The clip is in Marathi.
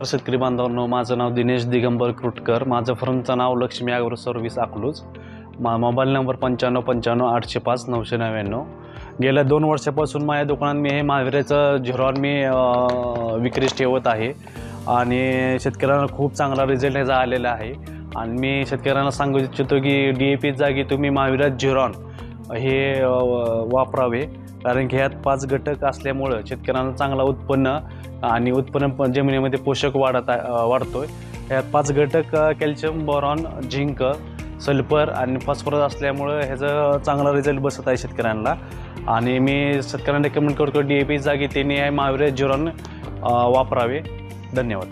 शेतकरी बांधवांनो, माझं नाव दिनेश दिगंबर कृटकर, माझं फर्मचं नाव Lakshmi agro service Akluj, mobile number 9595 गेल्या 2 वर्षापासून माझ्या दुकानात मी हे महावीराचं झिरॉन विक्रीस ठेवत आहे आणि शेतकऱ्यांना खूप चांगला रिझल्ट ह्याचा आलेला आहे। आणि मी शेतकऱ्यांना सांगू इच्छितो की DAP जागी तुम्ही महावीरा झिरॉन हे वापरावे, कारण की ह्यात 5 घटक असल्यामुळं शेतकऱ्यांना चांगला उत्पन्न आणि उत्पन्न जमिनीमध्ये पोषक वाढतोय। ह्यात 5 घटक कॅल्शियम, बोरॉन, झिंक, सल्फर आणि फॉस्फरस असल्यामुळं ह्याचा चांगला रिझल्ट बसत आहे शेतकऱ्यांना। आणि मी शेतकऱ्यांना रेकमेंड करतो DAP जागी त्यांनी महावीरा झिरॉन वापरावे। धन्यवाद।